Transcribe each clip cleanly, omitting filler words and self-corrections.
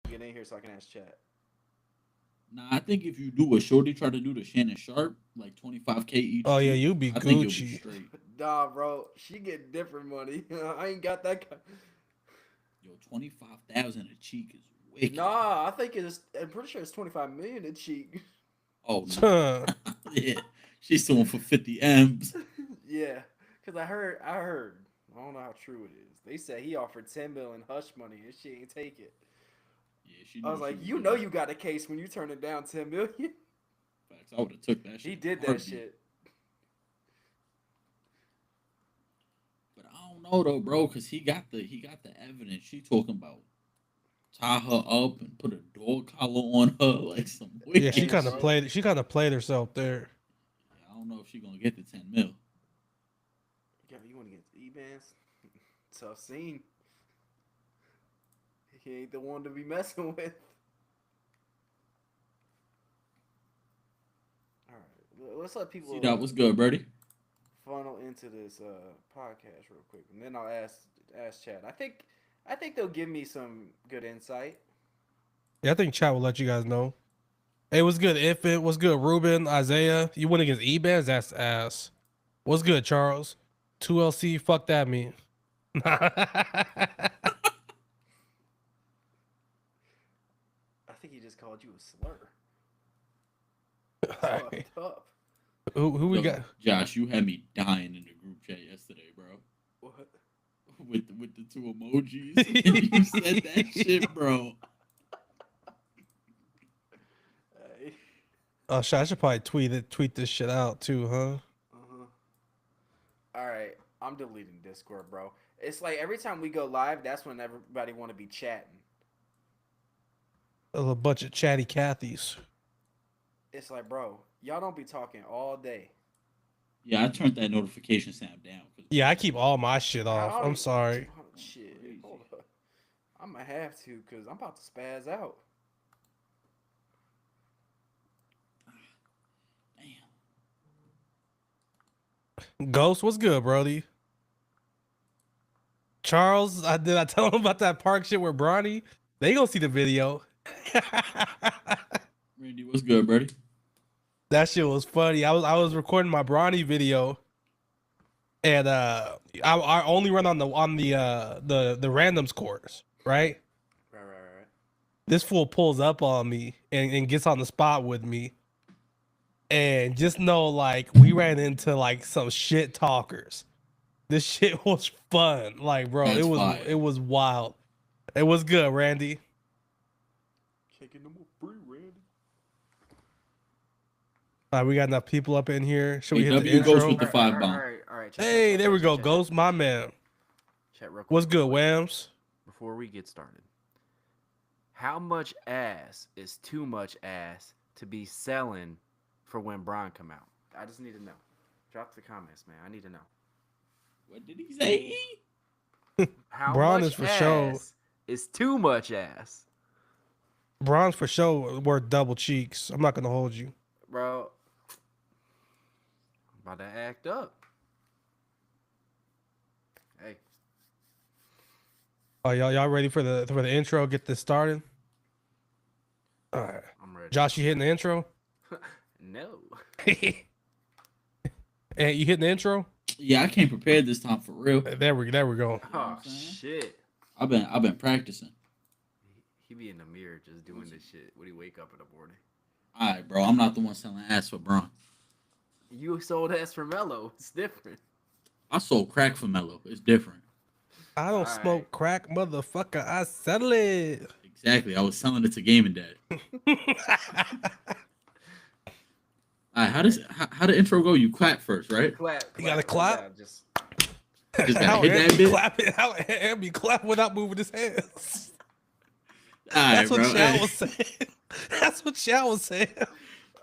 get in here so I can ask chat. Nah, I think if you do what Shorty tried to do to Shannon Sharp, like 25K each Oh yeah, cheek, you be I think you'll be Gucci. straight. Nah, bro, she get different money. I ain't got that. Yo, 25,000 a cheek is wicked. Nah, I think it's. I'm pretty sure it's 25 million a cheek. Oh nah, yeah, she's someone for 50 m's. Yeah, because I heard. I don't know how true it is. They said he offered 10 million hush money and she ain't take it. Yeah, she I knew was what she like, was you know, doing. you got a case when you turn it down 10 million. Facts, I would have took that He shit in did a that heartbeat. shit. But I don't know though, bro, because he got the evidence. She talking about tie her up and put a dog collar on her like some Yeah, she Hey, wicked kind of bro. shit. played. She kind of played herself there. Yeah, I don't know if she gonna get the 10 mil. Yeah, you want to get E-Bands? Tough scene. He ain't the one to be messing with. All right, let's let See people that was good, Birdie. funnel into this podcast real quick, and then I'll ask Chad. I think they'll give me some good insight. Yeah, I think chat will let you guys know. Hey, what's good? Infant, what's good? Ruben, Isaiah, you went against E-Bands? That's ass. What's good, Charles? 2LC, fuck that mean. I think he just called you a slur. That's Alright. fucked up. Who we Yo, got? Josh, you had me dying in the group chat yesterday, bro. What? With the two emojis. You said that shit, bro. Hey. Oh shit, I should probably tweet this shit out too, huh? Uh-huh. All right, I'm deleting Discord, bro. It's like every time we go live, that's when everybody want to be chatting. A bunch of chatty Cathys. It's like, bro, y'all don't be talking all day. Yeah, I turned that notification sound down because Yeah, I keep all my shit off. How do I'm you, sorry. shit? Hold crazy. up. I'm gonna have to because I'm about to spaz out. Damn. Ghost, what's good, Brody? Charles, I tell him about that park shit with Bronny? They gonna see the video. Randy, what's good, buddy? That shit was funny. I was recording my Bronny video, and I only run on the randoms course, right? Right. This fool pulls up on me and gets on the spot with me, and just know like we ran into like some shit talkers. This shit was fun, like bro. It That's was fire. it was wild. It was good, Randy. Kicking them free, Randy. We got enough people up in here. Should we Hey, hit the W Ghost intro? with the five bomb. All right. Hey, there we go, Ghost, my man. Chat real quick. What's good, Whams? Before we get started, how much ass is too much ass to be selling for when Brian come out? I just need to know. Drop the comments, man. I need to know. What did he say? How Braun much is for show. ass is too much ass? Bronze for show worth double cheeks. I'm not gonna hold you. Bro, I'm about to act up. Hey, Oh, y'all ready for the intro? Get this started. All right, I'm ready. Josh, you hitting the intro? No. And you hitting the intro? Yeah, I came prepared this time for real. You There we go. know what Oh, I'm saying? shit. I've been practicing. He be in the mirror just doing this shit when he wake up in the morning. All right, bro. I'm not the one selling ass for Braun. You sold ass for Mello. It's different. I sold crack for Mello. It's different. I don't All smoke crack, motherfucker. I settle it. Exactly. I was selling it to Gaming Dad. All right, how the intro go? You clap first, right? Clap. You gotta clap? Just Just gotta How hit that Andy bit. clapping? How Andy clap without moving his hands? All right, That's what bro. Chow Hey, was saying. That's what Chow was saying.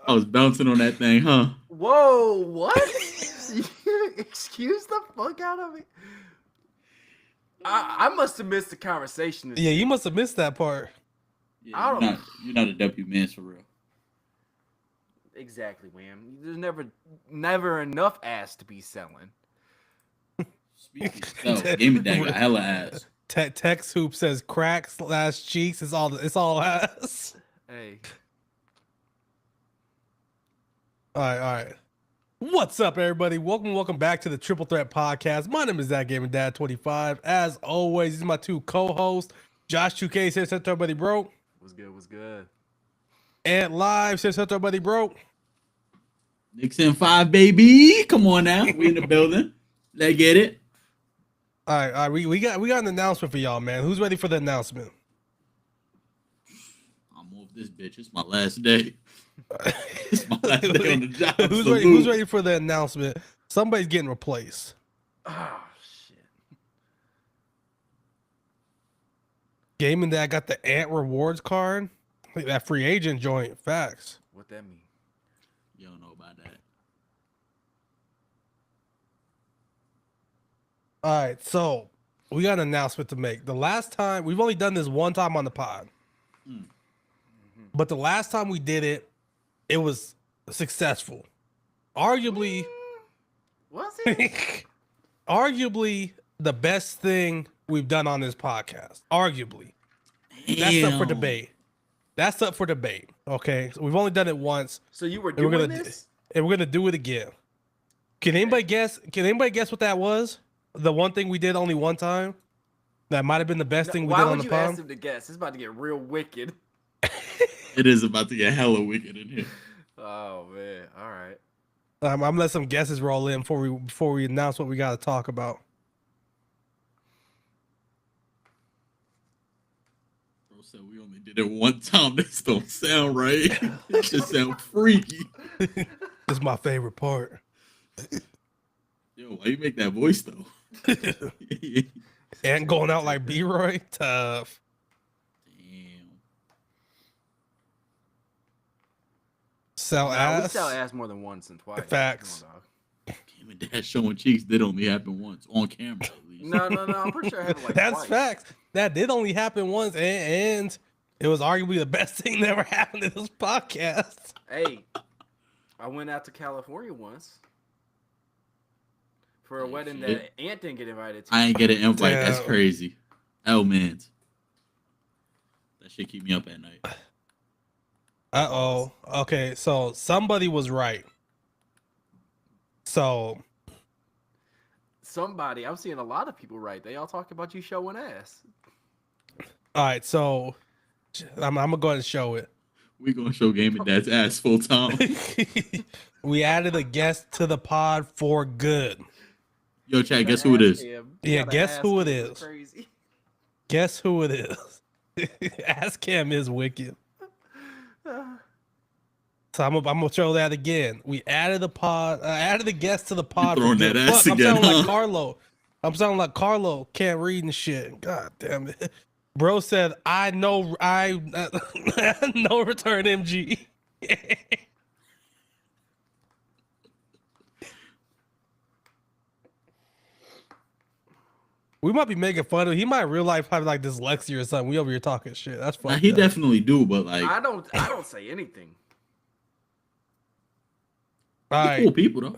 I was bouncing on that thing, huh? Whoa, what? Excuse the fuck out of me. I must have missed the conversation. Yeah, you must have missed that part. Yeah, I don't- you're not a W man for real. Exactly, Wham. There's never enough ass to be selling. Speaking of self, Gaming Dad got hella ass. Tex Hoop says crack / cheeks. It's all ass. Hey, All right. What's up, everybody? Welcome back to the Triple Threat Podcast. My name is That Gaming Dad 25. As always, these are my two co-hosts, Josh 2K says to everybody, bro. what's good? What's good? And Live says to everybody, bro. Nixon 5, baby. Come on now. We in the building. Let's get it. All right. We got an announcement for y'all, man. Who's ready for the announcement? I'm off this bitch. It's my last day. It's my last day on the job. Who's ready for the announcement? Somebody's getting replaced. Oh shit! Gaming Dad got the Ant Rewards card. Like that free agent joint. Facts. What that mean? You don't know about that. All right, so we got an announcement to make. The last time we've only done this one time on the pod, but the last time we did it, it was successful. Arguably, Was it? arguably the best thing we've done on this podcast. Arguably, that's up for Damn. debate. That's up for debate. Okay, so we've only done it once, So you were and we're doing gonna this? and we're gonna do it again. Can anybody guess? Can anybody guess what that was? The one thing we did only one time. That might have been the best thing we Why did on would the you pod. ask him to guess? It's about to get real wicked. It is about to get hella wicked in here. Oh man! All right. I'm gonna let some guesses roll in before we announce what we got to talk about. Bro said we only did it one time. This don't sound right. It just sound freaky. This is my favorite part. Yo, why you make that voice though? And going out like B-Roy, tough. Damn. Sell Nah, we ass. sell ass more than once and twice. Facts. Come on, dog. Game and Dad showing cheeks did only happen once on camera at least. No. I'm pretty sure I had it like That's twice. facts. That did only happen once, and it was arguably the best thing that ever happened to this podcast. Hey, I went out to California once for a Oh, wedding shit. that Ant didn't get invited to. I ain't get an invite. That's Damn. crazy. Oh man, that shit keep me up at night. Okay, so somebody was right. So Somebody, I'm seeing a lot of people right. They all talk about you showing ass. all right, so I'm gonna go ahead and show it. We gonna show Game and Dad's ass full time. We added a guest to the pod for good. Yo, Chad, guess who it is? Yeah, guess who it is. Crazy. Guess who it is? Ask him is wicked. So I'm gonna show that again. We added added the guest to the pod. throwing for good. that ass Fuck, I'm again, sounding like huh? Carlo. I'm sounding like Carlo. Can't read and shit. God damn it. Bro said, I know, no return MG. We might be making fun of him. He might in real life have like dyslexia or something. We over here talking shit. That's Nah, funny. he definitely do, but like, I don't say anything. All he right. cool people though.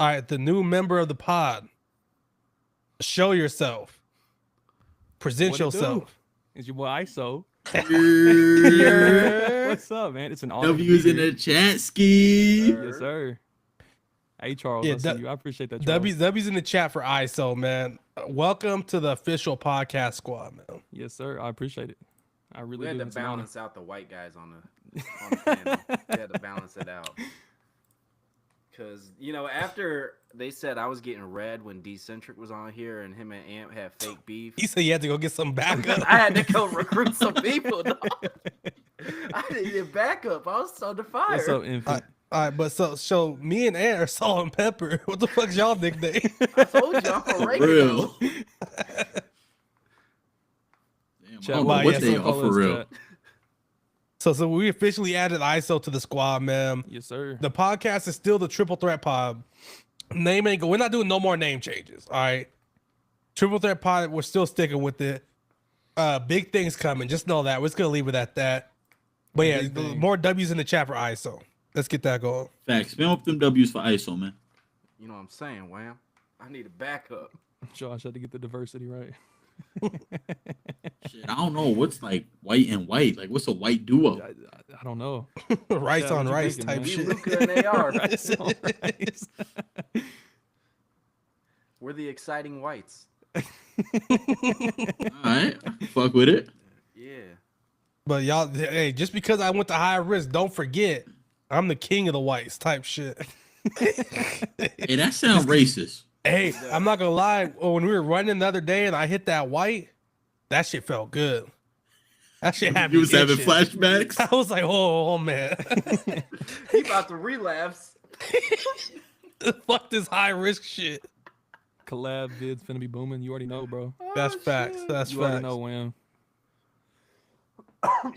All right, the new member of the pod. Show yourself. Present What it do? yourself. It's your boy ISO. Yeah. What's up, man? It's an honor. to be W's in here. the chat ski. Yes, sir. Hey, Charles. Yeah, I see you. I appreciate that, Charles. W's in the chat for ISO, man. Welcome to the official podcast squad, man. Yes, sir. I appreciate it. I We really had do. to It's an honor. balance out the white guys on the panel. We had to balance it out. Because, after they said I was getting red when Decentric was on here and him and Amp had fake beef, He said you had to go get some backup. I had to go recruit some people, dog. I needed backup. I was on the fire. What's up, Infant? All right, but so me and Ant are Salt and Pepper. What the fuck's y'all nickname? I told you, I'm from For Reagan. real. Damn, I Chat, don't know why, what yes, they so are for real. So we officially added ISO to the squad, man. Yes, sir. The podcast is still the Triple Threat Pod. Name ain't go. We're not doing no more name changes. All right. Triple Threat Pod, we're still sticking with it. Big things coming. Just know that. We're just gonna leave it at that. But yeah, Big things. more W's in the chat for ISO. Let's get that going. Facts. Spam up them W's for ISO, man. You know what I'm saying, Wham? I need a backup. Josh had to get the diversity right. Shit, I don't know what's like white and white. Like, what's a white duo? I don't know. Rice Yeah, on what you rice thinking, type man? Me, shit. Luca, and AR. Rice on rice. We're the exciting whites. All right, I can fuck with it. Yeah. But y'all, hey, just because I went to high risk, don't forget, I'm the king of the whites type shit. Hey, that sounds racist. Hey, I'm not gonna lie. When we were running the other day and I hit that white, that shit felt good. That shit had me You was having itching. flashbacks. I was like, oh man, He about to relapse. fuck this high risk shit. Collab vids finna be booming. You already know, bro. That's facts. shit. That's You facts. already know, Wham. All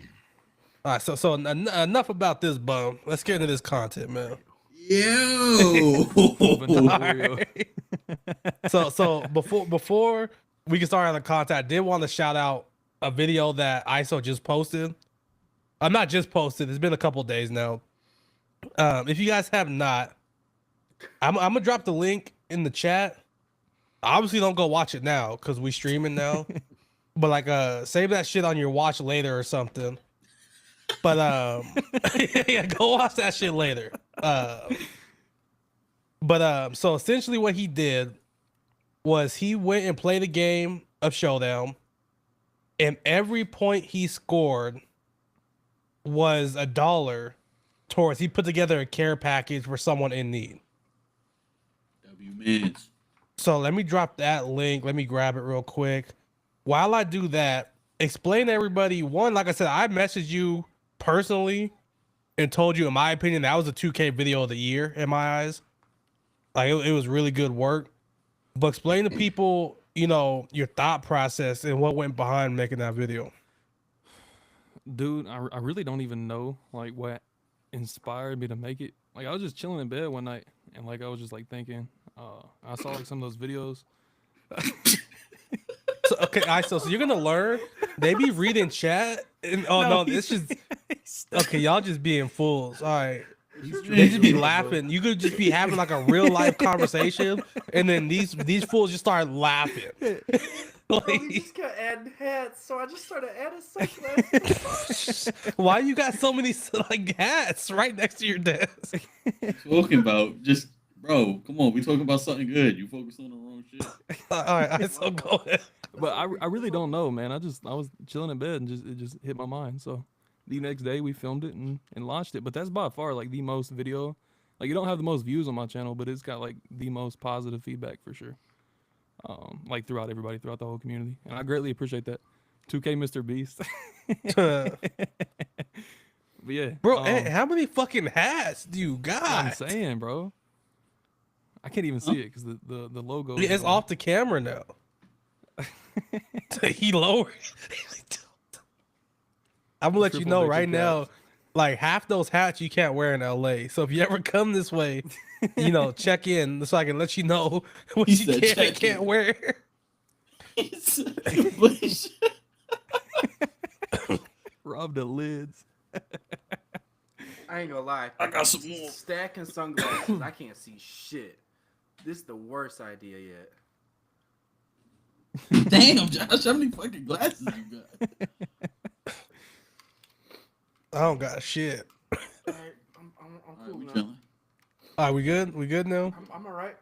right, so enough about this bum. Let's get into this content, man. Yo. Moving to All the real. right. So before we can start on the content, I did want to shout out a video that ISO just posted. I'm not just posted. It's been a couple days now. If you guys have not, I'm gonna drop the link in the chat. Obviously, don't go watch it now because we streaming now. But like, save that shit on your watch later or something. But yeah, go watch that shit later. So essentially, what he did was he went and played a game of Showdown, and every point he scored was $1 towards. He put together a care package for someone in need. W-mans. So let me drop that link. Let me grab it real quick. While I do that, explain to everybody. One, like I said, I messaged you personally and told you, in my opinion, that was a 2K video of the year in my eyes. Like it was really good work. But explain to people, your thought process and what went behind making that video. Dude, I really don't even know like what inspired me to make it. Like I was just chilling in bed one night and like I was just like thinking, I saw like some of those videos. So, okay, so you're gonna learn. They be reading chat, and no, it's just okay. Y'all just being fools. All right, they just be laughing. You could just be having like a real life conversation, and then these fools just start laughing. Bro, he just kept adding hats, so I just started adding sunglasses. Why you got so many like hats right next to your desk? Talking about just, bro, come on. We talking about something good. You focus on the wrong shit. All right, so go ahead. But I really don't know, man. I was chilling in bed and it just hit my mind. So the next day we filmed it and launched it. But that's by far like the most video. Like you don't have the most views on my channel, but it's got like the most positive feedback for sure. Like throughout the whole community. And I greatly appreciate that. 2K Mr. Beast. But yeah. Bro, hey, how many fucking hats do you got? I'm saying, bro. I can't even see it because the logo. It's off the camera now. He lowered. I'm gonna let you know right now, like half those hats you can't wear in LA. So if you ever come this way, check in so I can let you know what you can and can't wear. Rob the lids. I ain't gonna lie. I got some more. Stacking sunglasses. I can't see shit. This is the worst idea yet. Damn, Josh, how many fucking glasses you got? I don't got shit. All right, I'm cool now. Chilling. All right, we good? We good now? I'm all right.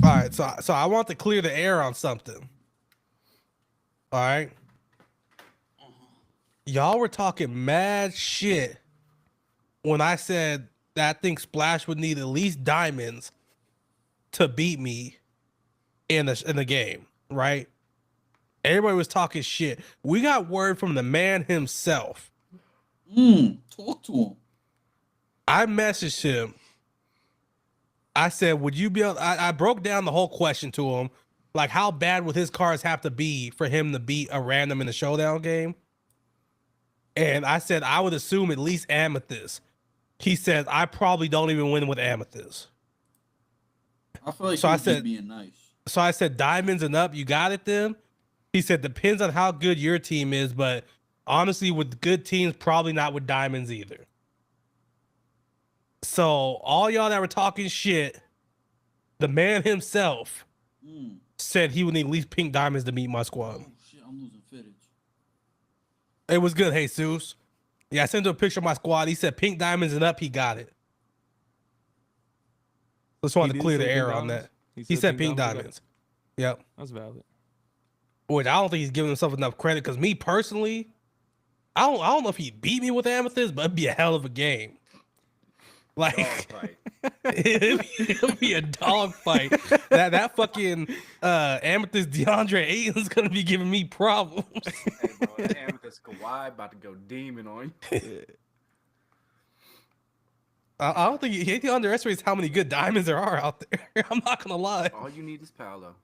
All right, so I want to clear the air on something. All right. Y'all were talking mad shit when I said that I think Splash would need at least diamonds to beat me in the game, right? Everybody was talking shit. We got word from the man himself. Talk to him. I messaged him. I said, would you be able, I broke down the whole question to him. Like, how bad would his cards have to be for him to beat a random in a showdown game? And I said, I would assume at least Amethyst. He said, I probably don't even win with Amethyst. I feel like So I he's just said- being nice. So I said, diamonds and up, you got it then? He said, depends on how good your team is, but honestly, with good teams, probably not with diamonds either. So all y'all that were talking shit, the man himself said he would need at least pink diamonds to meet my squad. Oh shit, I'm losing footage. It was good, Jesus. Yeah, I sent him a picture of my squad. He said pink diamonds and up, he got it. Just wanted to did clear say the pink air on diamonds? that. He said pink diamonds. Yep. That's valid. Which I don't think he's giving himself enough credit because me personally, I don't know if he beat me with amethyst, but it'd be a hell of a game. Like Dogfight. it'd be a dog fight. That fucking amethyst DeAndre Ayton's gonna be giving me problems. Hey, bro, that Amethyst Kawhi about to go demon on you. I don't think he underestimates how many good diamonds there are out there. I'm not gonna lie. All you need is Paolo.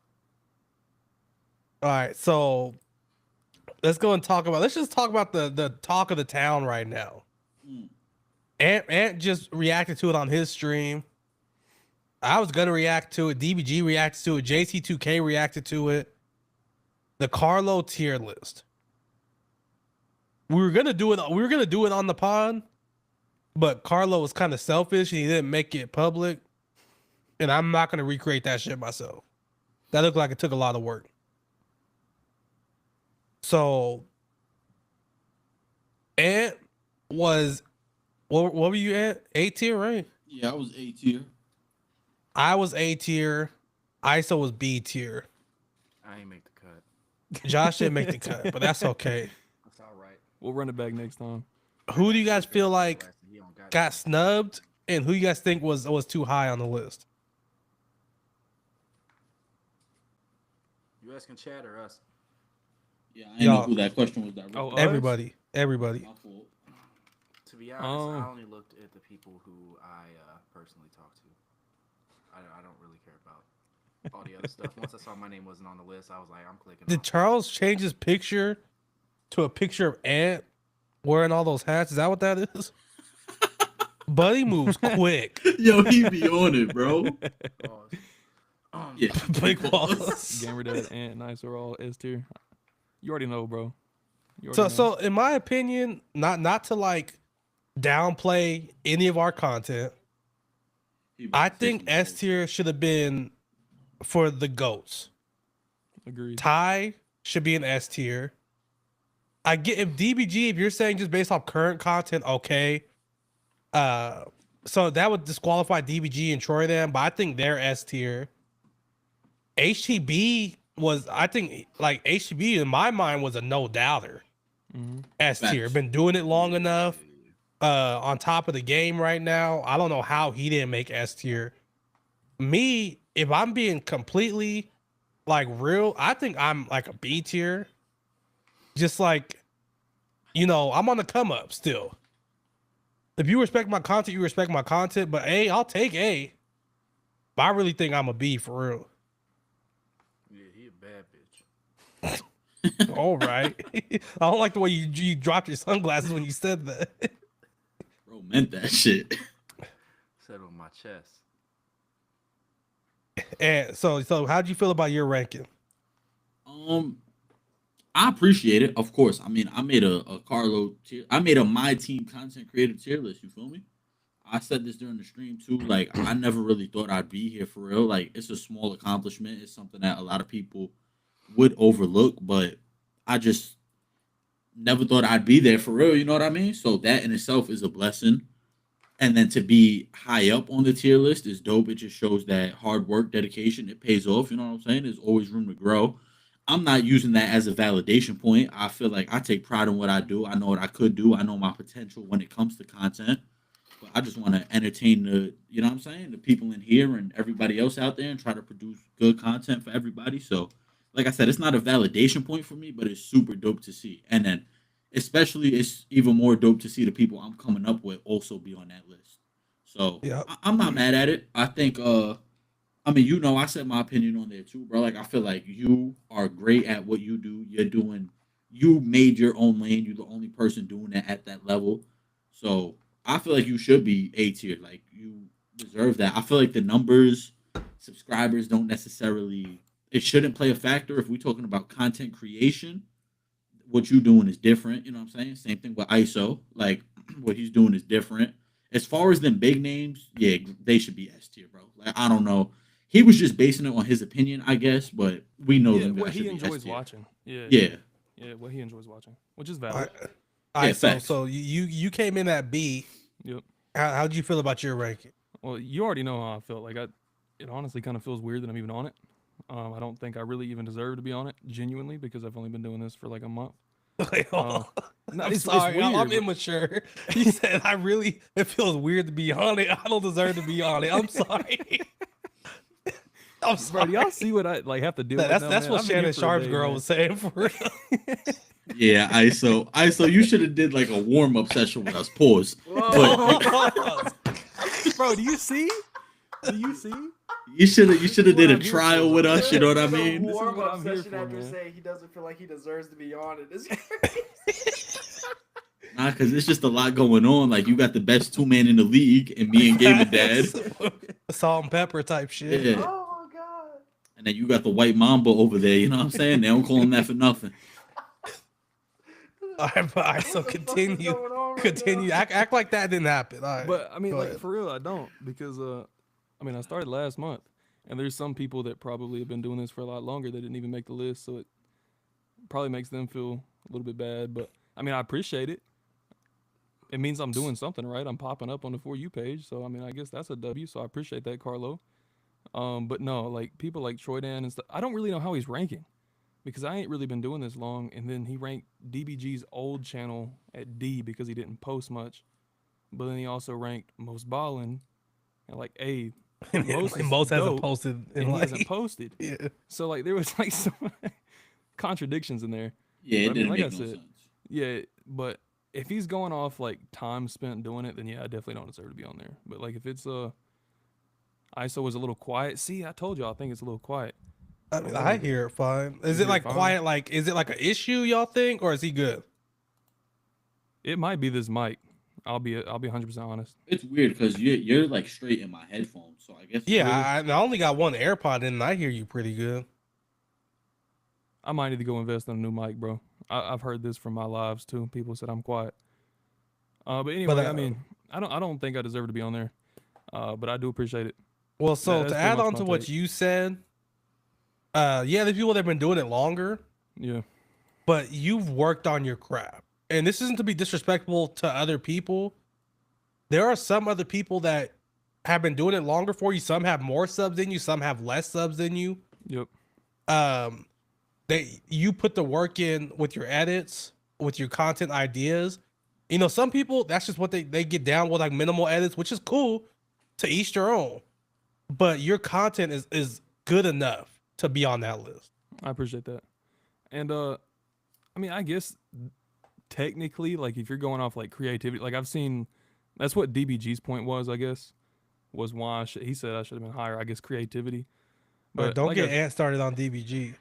All right, so let's just talk about the talk of the town right now. Mm. Ant just reacted to it on his stream. I was gonna react to it. DBG reacted to it. JC2K reacted to it. The Carlo tier list. We were gonna do it on the pod, but Carlo was kind of selfish and he didn't make it public. And I'm not gonna recreate that shit myself. That looked like it took a lot of work. So Ant was what were you at? A tier, right? Yeah, I was A tier. I was A tier. ISO was B tier. I ain't make the cut. Josh didn't make the cut, but that's okay. That's all right. We'll run it back next time. Who do you guys feel like He don't got got snubbed, and who you guys think was too high on the list? You asking Chad or us? Yeah, I didn't know who that question was directed. Oh, at. Everybody. My fault. To be honest, I Oh. only looked at the people who I personally talked to. I don't really care about all the other stuff. Once I saw my name wasn't on the list, I was like, I'm clicking. Did off. Charles change his picture to a picture of Ant wearing all those hats? Is that what that is? Buddy moves quick. Yo, he be on it, bro. Pause. Yeah, Big balls. Gamer Dad and Nice are all S tier. You already know, bro. You already So know. so in my opinion, not to like downplay any of our content, He was I think taking S notes. tier should have been for the GOATs. Agreed. Ty should be an S tier. I get if DBG, if you're saying just based off current content, okay. So that would disqualify DBG and Troy then, but I think they're S tier. HTB was, I think, like HTB in my mind was a no doubter. Mm-hmm. S tier. Facts. Been doing it long enough. On top of the game right now. I don't know how he didn't make S tier. Me, if I'm being completely like real, I think I'm like a B tier. Just like, I'm on the come up still. If you respect my content, you respect my content. But A, I'll take A. But I really think I'm a B for real. Yeah, he a bad bitch. All right. I don't like the way you dropped your sunglasses when you said that. Bro meant that shit. Said on my chest. And so how'd you feel about your ranking? I appreciate it, of course. I mean, I made a Carlo tier. I made a my team content creator tier list. You feel me? I said this during the stream too. Like, I never really thought I'd be here for real. Like, it's a small accomplishment. It's something that a lot of people would overlook, but I just never thought I'd be there for real. You know what I mean? So that in itself is a blessing. And then to be high up on the tier list is dope. It just shows that hard work, dedication, it pays off. You know what I'm saying? There's always room to grow. I'm not using that as a validation point. I feel like I take pride in what I do. I know what I could do. I know my potential when it comes to content. But I just want to entertain the people in here and everybody else out there and try to produce good content for everybody. So, like I said, it's not a validation point for me, but it's super dope to see. And then especially it's even more dope to see the people I'm coming up with also be on that list. So Yeah. I'm not mad at it. I think I said my opinion on there too, bro. Like, I feel like you are great at what you do. You made your own lane. You're the only person doing it at that level. So I feel like you should be A tier. Like, you deserve that. I feel like the numbers, subscribers don't necessarily, it shouldn't play a factor if we're talking about content creation. What you doing is different. You know what I'm saying? Same thing with ISO. Like, what he's doing is different. As far as them big names, yeah, they should be S tier, bro. Like, I don't know. he was just basing it on his opinion, I guess. But we know Yeah, them what guys should he be enjoys S tier. watching. Yeah. Yeah, Yeah, what he enjoys watching, which is All valid. right, all right, so facts. so you came in at B. Yep. How'd you feel about your ranking? Well, you already know how I felt. Like it honestly kind of feels weird that I'm even on it. I don't think I really even deserve to be on it, genuinely, because I've only been doing this for like a month. Wait, hold on. No, I'm it's sorry, I'm weird, but- immature. You said it feels weird to be on it. I don't deserve to be on it. I'm sorry. I'm Bro, sorry. do y'all see what I like have to deal with? That's now, that's man? what I've been here Shannon for a Sharp's day, girl man. was saying for real. Yeah, ISO, you should have did like a warm up session with us. Pause. Bro, do you see? Do you see? You should have did a I'm here trial for, with bro. us. You know what I mean? This is what Warm-up I'm here session for, after man. saying he doesn't feel like he deserves to be on it. It's crazy. Nah, because it's just a lot going on. Like you got the best 2-man in the league, and me and Gamer Dad. Salt and pepper type shit. Yeah. Oh my god. And then you got the white mamba over there. You know what I'm saying? They don't call him that for nothing. All right, so What the fuck is continue. going on right Continue. now? Act like that didn't happen. All right. But I mean, go like ahead. for real, I don't because I mean, I started last month, and there's some people that probably have been doing this for a lot longer that didn't even make the list, so it probably makes them feel a little bit bad. But I mean, I appreciate it. It means I'm doing something right. I'm popping up on the For You page, so I mean, I guess that's a W. So I appreciate that, Carlo. But no, like people like Troy Dan and stuff. I don't really know how he's ranking because I ain't really been doing this long. And then he ranked DBG's old channel at D because he didn't post much. But then he also ranked Most Ballin at like A. Most Most hasn't dope, posted in and he like hasn't posted. yeah. So like there was like some contradictions in there. Yeah, it But I mean, didn't like make I no said, sense. Yeah, but if he's going off like time spent doing it, then yeah, I definitely don't deserve to be on there. But like if it's ISO was a little quiet. See, I told y'all I think it's a little quiet. I mean, I hear it fine. Is You it hear like it fine? quiet? Like, is it like an issue y'all think, or is he good? It might be this mic. I'll be 100% honest. It's weird because you're like straight in my headphones, so I guess. Yeah, I only got one AirPod in, and I hear you pretty good. I might need to go invest in a new mic, bro. I've heard this from my lives too. People said I'm quiet. But anyway, I mean, I don't think I deserve to be on there. But I do appreciate it. Well, so that's to pretty add much on my to what take. you said, yeah, there's people that have been doing it longer, Yeah. but you've worked on your craft. And this isn't to be disrespectful to other people. There are some other people that have been doing it longer for you. Some have more subs than you, some have less subs than you. Yep. You put the work in with your edits, with your content ideas. You know, some people, that's just what they get down with, like minimal edits, which is cool, to each their own. But your content is good enough to be on that list. I appreciate that. And I mean, I guess technically, like if you're going off like creativity, like I've seen, that's what DBG's point was, I guess, was why he said I should have been higher. I guess creativity. But don't like get Ant started on DBG.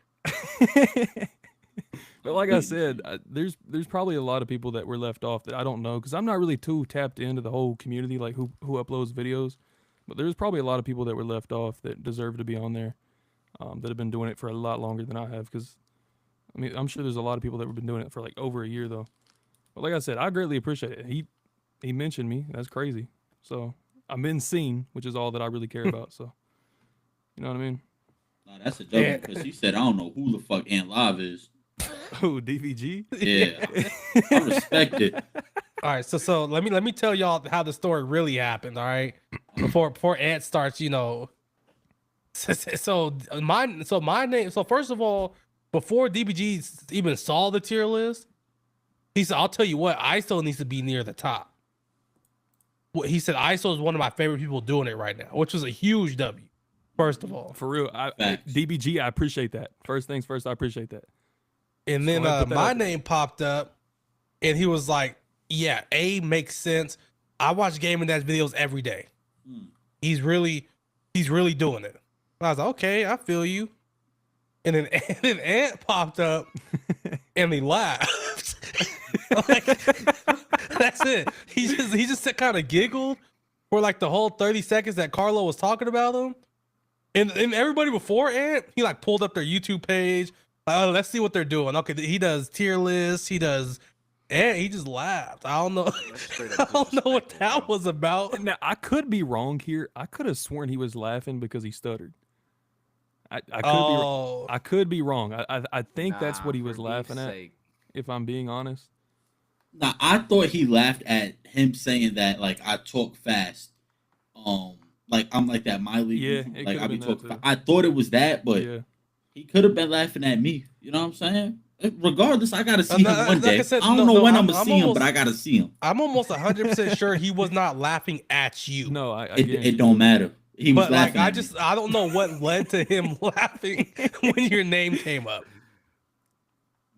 But like I said, there's probably a lot of people that were left off that I don't know because I'm not really too tapped into the whole community, like who uploads videos. But there's probably a lot of people that were left off that deserve to be on there, that have been doing it for a lot longer than I have. Because I mean, I'm sure there's a lot of people that have been doing it for like over a year though. But like I said, I greatly appreciate it. He mentioned me. That's crazy. So I'm been seen, which is all that I really care about. So you know what I mean? Nah, that's a W because he said I don't know who the fuck Ant Live is. Oh, DVG. Yeah, I respect it. All right, so let me tell y'all how the story really happened. All right, before Ant starts, you know. So my name. So first of all, before DBG even saw the tier list, he said, "I'll tell you what, ISO needs to be near the top." He said ISO is one of my favorite people doing it right now, which was a huge W. First of all, For real, Facts. DBG, I appreciate that. First things first, I appreciate that. and So then I put that my out there. name popped up, and he was like, "Yeah, A makes sense. I watch Gaming Dad's videos every day. Hmm. He's really doing it." I was like, "Okay, I feel you." And then Ant popped up, and he laughed. Like, that's it. He just kind of giggled for like the whole 30 seconds that Carlo was talking about him. And everybody before Ant, he like pulled up their YouTube page. Let's see what they're doing. Okay, he does tier lists. He does, and he just laughed. I don't know. That's straight I up don't know what disrespectful, that bro. was about. Now I could be wrong here. I could have sworn he was laughing because he stuttered. I could Oh, I could be wrong. I think that's Nah, what he was for laughing beef's at. sake. If I'm being honest. Now I thought he laughed at him saying that like I talk fast. Like I'm like that Miley Yeah, goofy, it like could I have be been that talking too. fast. I thought it was that, but Yeah. he could have been laughing at me. You know what I'm saying? Regardless, I gotta see him no, one like I day. said, I don't no, know no. when I'm gonna see him, but Almost, I gotta see him. I'm almost 100% sure he was not laughing at you. No, I It guarantee it don't you. matter. He was But like, laughing at me. I don't know what led to him laughing when your name came up.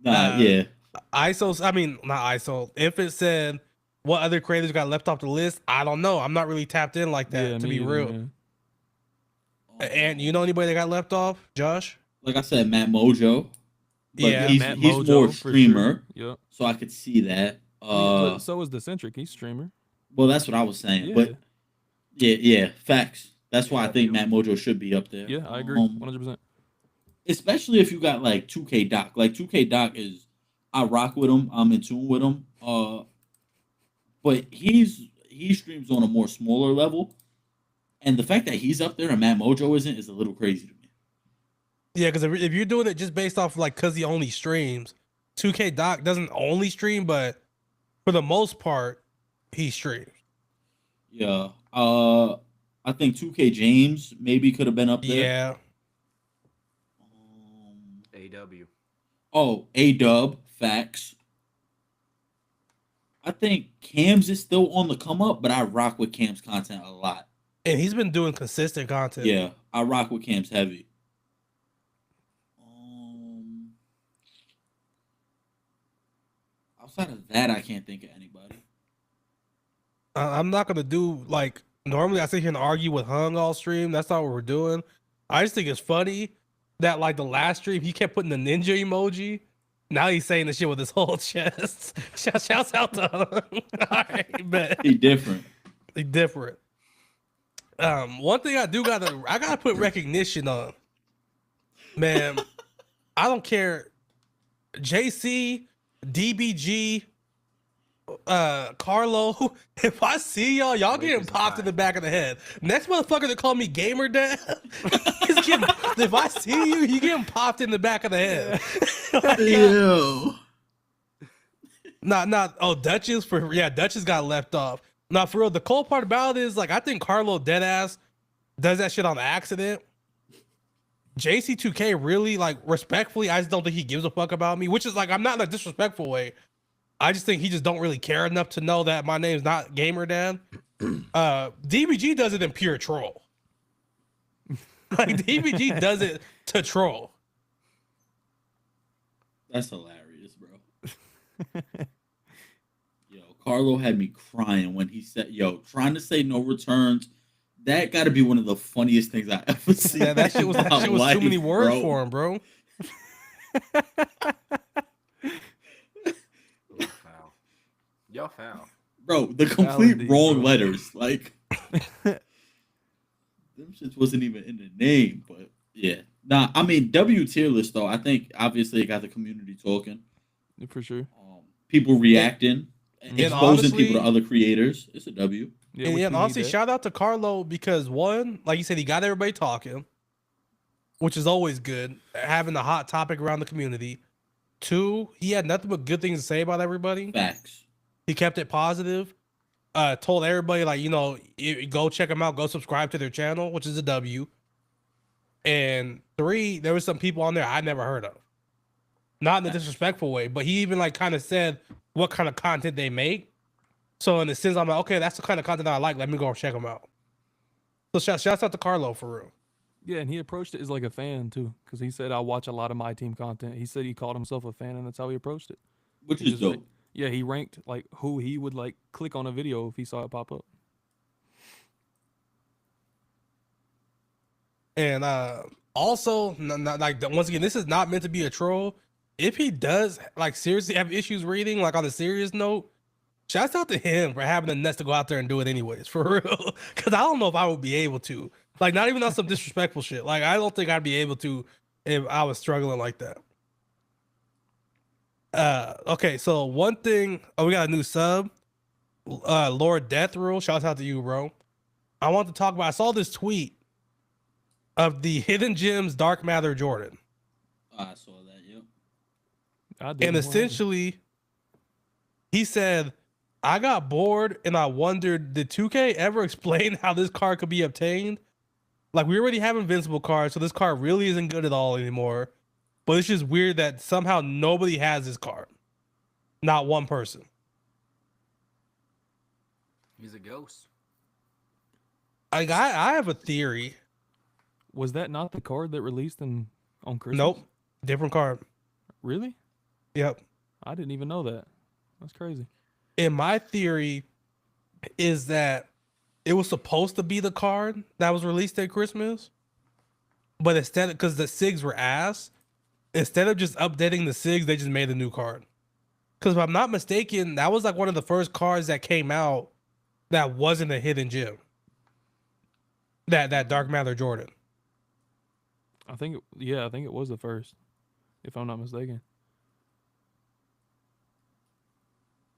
Nah, yeah. ISO, I mean, not ISO. If it said what other creators got left off the list, I don't know. I'm not really tapped in like that, Yeah, to me be either, real. man. And you know anybody that got left off, Josh? Like I said, Matt Mojo, but Yeah. Matt he's Mojo, more for streamer, sure. Yep. so I could see that. I mean, but so is the Centric. He's streamer. Well, that's what I was saying. Yeah. But yeah, facts. That's why I think AW. Matt Mojo should be up there. Yeah, I agree. 100%. Especially if you got like 2K Doc. Like 2K Doc is, I rock with him. I'm in tune with him. But he streams on a more smaller level, and the fact that he's up there and Matt Mojo isn't is a little crazy to me. Yeah, because if you're doing it just based off like because he only streams, 2K Doc doesn't only stream, but for the most part, he streams. Yeah. I think 2K James maybe could have been up there. Yeah. AW. Oh, A-Dub, facts. I think Cam's is still on the come up, but I rock with Cam's content a lot. And he's been doing consistent content. Yeah, I rock with Cam's heavy. Outside of that, I can't think of anybody. I'm not gonna do like normally I sit here and argue with Hung all stream. That's not what we're doing. I just think it's funny that like the last stream he kept putting the ninja emoji. Now he's saying the shit with his whole chest. Shouts out to Hung. All right, bet. He different. He different. One thing I gotta put recognition on. Man, I don't care. JC, DBG, Carlo, if I see y'all getting Lakers popped high. in the back of the head. Next motherfucker that call me gamer dad, if I see you getting popped in the back of the head. Ew. Duchess Duchess got left off. Now for real, the cool part about it is like I think Carlo deadass does that shit on accident. JC2K really like respectfully, I just don't think he gives a fuck about me, which is like I'm not in a disrespectful way. I just think he just don't really care enough to know that my name's not Gamer Dad. DBG does it in pure troll. Like DBG does it to troll. That's hilarious, bro. Yo, Carlo had me crying when he said, "Yo, trying to say no returns." That got to be one of the funniest things I ever seen. Yeah, that shit was too many words bro. for him, bro. Y'all foul. Bro, the complete indeed, wrong bro. letters. Like, them shits wasn't even in the name, but yeah. Nah, I mean, W tier list, though, I think obviously it got the community talking. For sure. People reacting, And exposing honestly- people to other creators. It's a W. Yeah, And which we need honestly, that. shout out to Carlo because one, like you said, he got everybody talking, which is always good, having a hot topic around the community. Two, he had nothing but good things to say about everybody. Facts. He kept it positive. Told everybody like, go check them out, go subscribe to their channel, which is a W. And three, there was some people on there I never heard of. Not in a disrespectful way, but he even like kind of said what kind of content they make. So in a sense, I'm like, okay, that's the kind of content that I like. Let me go check them out. So shouts out to Carlo for real. Yeah, and he approached it as like a fan too, because he said I watch a lot of my team content. He said he called himself a fan, and that's how he approached it. Which He is just, dope. like, yeah, he ranked like who he would like click on a video if he saw it pop up. And also, like once again, this is not meant to be a troll. If he does like seriously have issues reading, like on a serious note, shouts out to him for having the nuts to go out there and do it anyways, for real. Because I don't know if I would be able to. Like, not even on some disrespectful shit. Like, I don't think I'd be able to if I was struggling like that. Okay, so one thing. Oh, we got a new sub. Lord Death Rule. Shouts out to you, bro. I want to talk about. I saw this tweet. of the Hidden Gems Dark Matter Jordan. I saw that. Yep. I didn't. And What happened? essentially, he said, I got bored and I wondered, did 2K ever explain how this card could be obtained? Like, we already have Invincible cards, so this card really isn't good at all anymore. But it's just weird that somehow nobody has this card. Not one person. He's a ghost. Like, I have a theory. Was that not the card that released on Christmas? Nope. Different card. Really? Yep. I didn't even know that. That's crazy. And my theory is that it was supposed to be the card that was released at Christmas. But instead, because the SIGs were ass, instead of just updating the SIGs, they just made a new card. Because if I'm not mistaken, that was like one of the first cards that came out that wasn't a hidden gem. That Dark Matter Jordan. I think it was the first, if I'm not mistaken.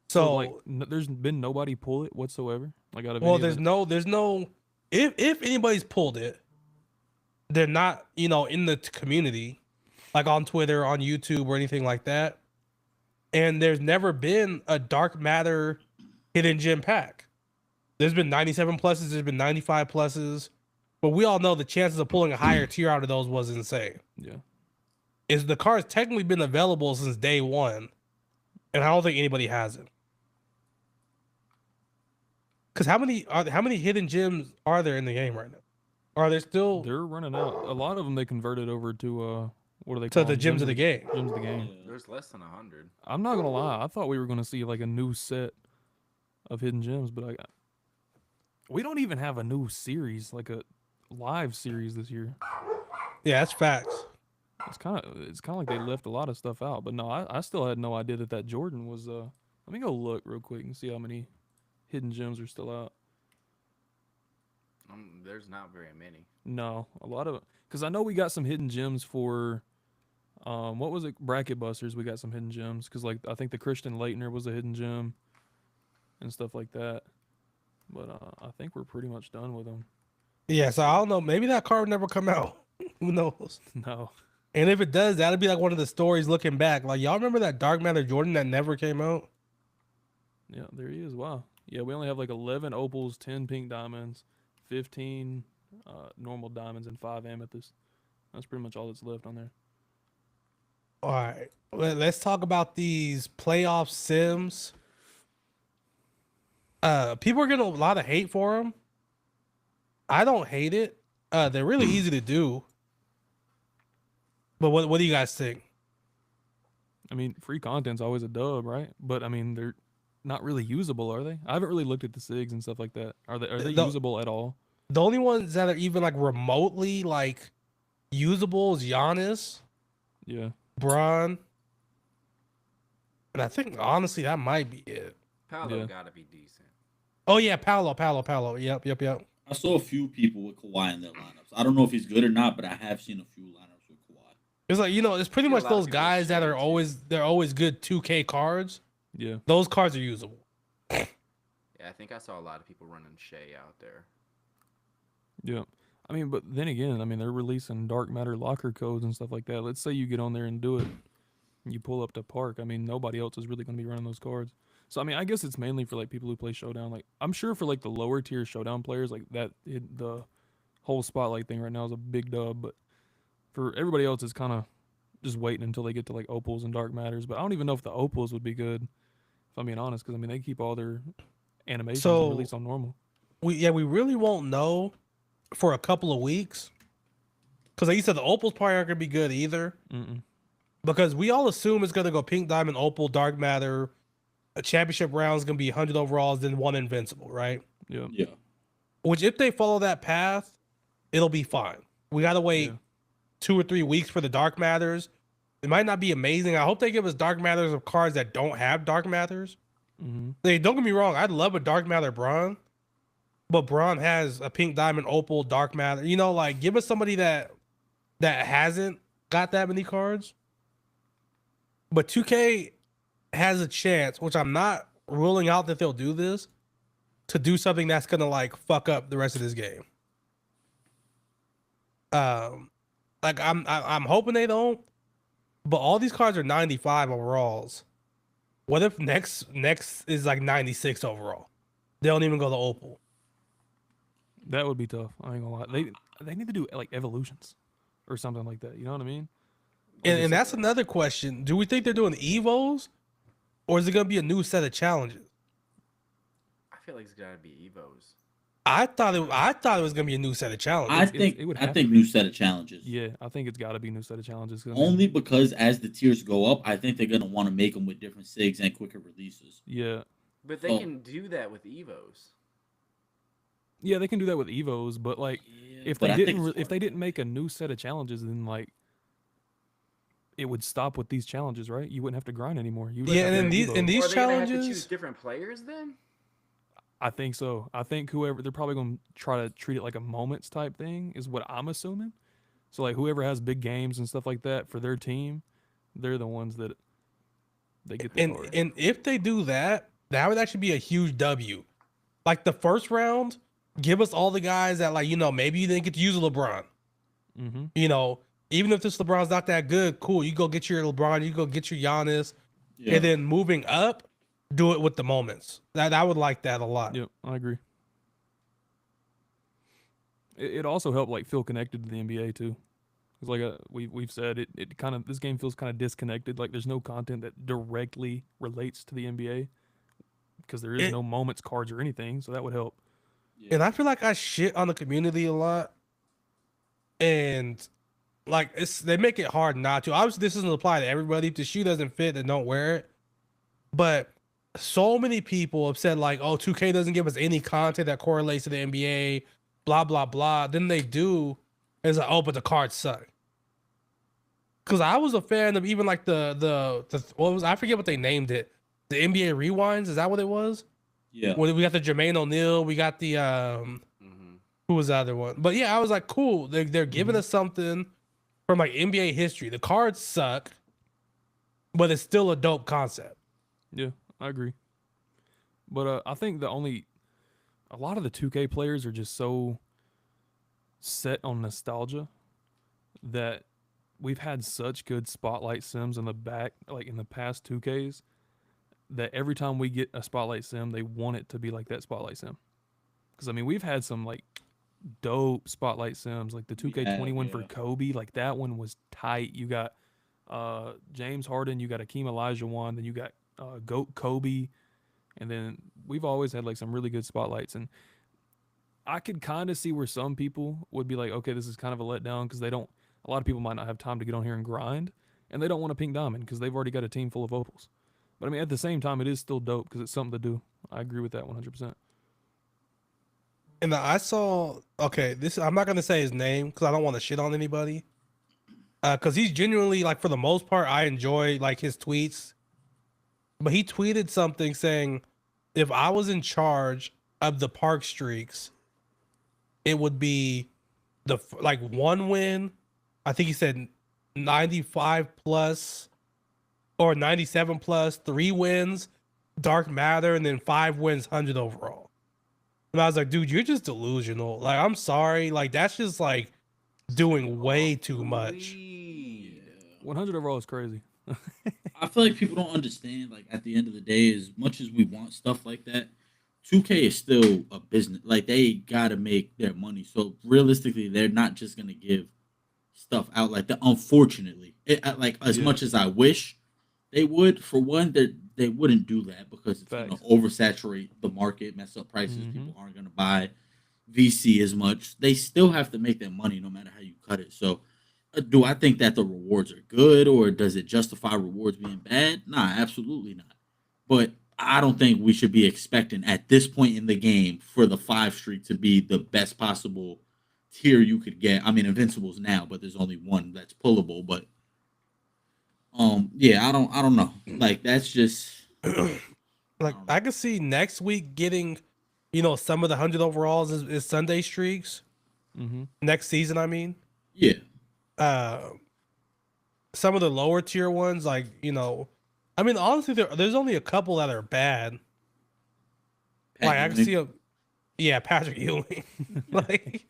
So like, there's been nobody pull it whatsoever. Like out of well, any of there's no. If anybody's pulled it, they're not in the community, like on Twitter, on YouTube, or anything like that. And there's never been a Dark Matter hidden gem pack. There's been 97 pluses, there's been 95 pluses, but we all know the chances of pulling a higher tier out of those was insane. Yeah. Is the card's technically been available since day one, and I don't think anybody has it. Because how many hidden gems are there in the game right now? Are there still They're running out. A lot of them they converted over to what do they to call the them? gems of the game? Gems of the game. There's less than 100. I'm not gonna lie. I thought we were gonna see like a new set of hidden gems, but we don't even have a new series, like a live series this year. Yeah, that's facts. It's kind of like they left a lot of stuff out. But no, I still had no idea that Jordan was. Let me go look real quick and see how many hidden gems are still out. There's not very many. No, a lot of, because I know we got some hidden gems for, what was it? Bracket Busters. We got some hidden gems because like I think the Christian Leitner was a hidden gem and stuff like that. But I think we're pretty much done with them. Yeah, so I don't know. Maybe that card would never come out. Who knows? No. And if it does, that'll be like one of the stories looking back. Like, y'all remember that Dark Matter Jordan that never came out? Yeah, there he is. Wow. Yeah, we only have like 11 opals, 10 pink diamonds, 15 normal diamonds, and 5 amethysts. That's pretty much all that's left on there. All right. Let's talk about these playoff sims. People are getting a lot of hate for them. I don't hate it. They're really easy to do. But what do you guys think? I mean, free content's always a dub, right? But I mean, they're not really usable, are they? I haven't really looked at the SIGs and stuff like that. Are they usable at all? The only ones that are even like remotely like usable is Giannis, Yeah. Bron, and I think honestly that might be it. Paolo Yeah. gotta be decent. Oh yeah, Paolo. Yep. I saw a few people with Kawhi in their lineups. I don't know if he's good or not, but I have seen a few lineups with Kawhi. It's like, it's pretty See a much lot of those people guys that shade are always good 2K cards. Yeah. Those cards are usable. Yeah, I think I saw a lot of people running Shea out there. Yeah. I mean, but then again, I mean, they're releasing dark matter locker codes and stuff like that. Let's say you get on there and do it, and you pull up to Park. I mean, nobody else is really going to be running those cards. So, I mean, I guess it's mainly for, like, people who play Showdown. Like, I'm sure for, like, the lower tier Showdown players, like, the whole Spotlight thing right now is a big dub. But for everybody else, it's kind of just waiting until they get to, like, Opals and Dark Matters. But I don't even know if the Opals would be good, if I'm being honest, because, I mean, they keep all their animations released on normal. We really won't know for a couple of weeks. Because like you said, the Opals probably aren't going to be good either. Mm-mm. Because we all assume it's going to go Pink, Diamond, Opal, Dark Matter. A championship round is going to be 100 overalls, then 1 Invincible, right? Yeah. Yeah. Which, if they follow that path, it'll be fine. We got to wait 2 or 3 weeks for the Dark Matters. It might not be amazing. I hope they give us Dark Matters of cards that don't have Dark Matters. Mm-hmm. Don't get me wrong. I'd love a Dark Matter Braun. But Braun has a Pink, Diamond, Opal, Dark Matter. Like, give us somebody that hasn't got that many cards. But 2K has a chance, which I'm not ruling out that they'll do this, to do something that's going to, like, fuck up the rest of this game. Like I'm hoping they don't. But all these cards are 95 overalls. What if next is like 96 overall? They don't even go to Opal. That would be tough. I ain't gonna lie. They need to do like evolutions or something like that. You know what I mean? Like And that's another question. Do we think they're doing Evos? Or is it gonna be a new set of challenges? I feel like it's gotta be Evos. I thought it was gonna be a new set of challenges. I think new set of challenges. Yeah, I think it's got to be new set of challenges. Only because as the tiers go up, I think they're gonna want to make them with different SIGs and quicker releases. Yeah, but they can do that with Evos. Yeah, they can do that with Evos, but like if they didn't make a new set of challenges, then like it would stop with these challenges, right? You wouldn't have to grind anymore. You and in these Are they challenges, gonna have to choose different players then? I think so. I think whoever they're probably going to try to treat it like a moments type thing is what I'm assuming. So like whoever has big games and stuff like that for their team, they're the ones that they get the card. And if they do that, that would actually be a huge W. Like the first round, give us all the guys that like maybe you didn't get to use a LeBron. Mm-hmm. Even if this LeBron's not that good, cool. You go get your LeBron, you go get your Giannis, and then moving up, do it with the moments. That I would like that a lot. Yep, I agree. It also helped like feel connected to the NBA too. Because like we've said, it kind of this game feels kind of disconnected. Like there's no content that directly relates to the NBA because there is no moments cards or anything. So that would help. Yeah. And I feel like I shit on the community a lot, and like they make it hard not to. Obviously, this doesn't apply to everybody. If the shoe doesn't fit, then don't wear it. But so many people have said like, "Oh, 2K doesn't give us any content that correlates to the NBA." Blah blah blah. Then they do. And it's like, oh, but the cards suck. Because I was a fan of even like the what was I forget what they named it. The NBA Rewinds, is that what it was? Yeah. When we got the Jermaine O'Neal, we got the who was the other one? But yeah, I was like, cool. They're giving us something from like NBA history. The cards suck, but it's still a dope concept. Yeah, I agree. But I think a lot of the 2K players are just so set on nostalgia that we've had such good spotlight sims in the back, like in the past 2Ks, that every time we get a spotlight sim, they want it to be like that spotlight sim. Because I mean, we've had some like dope spotlight sims, like the 2K21 for Kobe. Like that one was tight. You got James Harden, you got Akeem Olajuwon, then you got Goat Kobe, and then we've always had like some really good spotlights. And I could kind of see where some people would be like, okay, this is kind of a letdown because a lot of people might not have time to get on here and grind, and they don't want a pink diamond because they've already got a team full of opals. But I mean, at the same time, it is still dope because it's something to do. I agree with that 100%. And I saw, I'm not going to say his name because I don't want to shit on anybody. Because he's genuinely, like, for the most part, I enjoy, like, his tweets. But he tweeted something saying, if I was in charge of the park streaks, it would be one win. I think he said 95 plus or 97 plus, 3 wins, Dark Matter, and then 5 wins, 100 overall. And I was like, dude, you're just delusional. Like, I'm sorry. Like, that's just like doing way too much. 100 overall is crazy. I feel like people don't understand, like, at the end of the day, as much as we want stuff like that, 2K is still a business. Like, they got to make their money. So, realistically, they're not just going to give stuff out like that. Unfortunately, much as I wish they would, for one, they wouldn't do that because it's going to oversaturate the market, mess up prices. People aren't going to buy VC as much. They still have to make their money no matter how you cut it. So, do I think that the rewards are good, or does it justify rewards being bad? Nah, absolutely not. But I don't think we should be expecting at this point in the game for the 5 streak to be the best possible tier you could get. I mean, Invincible's now, but there's only one that's pullable. But I don't know. Like, that's just like I could see next week getting, some of the 100 overalls is Sunday streaks. Next season, I mean. Yeah. Some of the lower tier ones, like, I mean, honestly, there's only a couple that are bad. I can see Patrick Ewing. Like,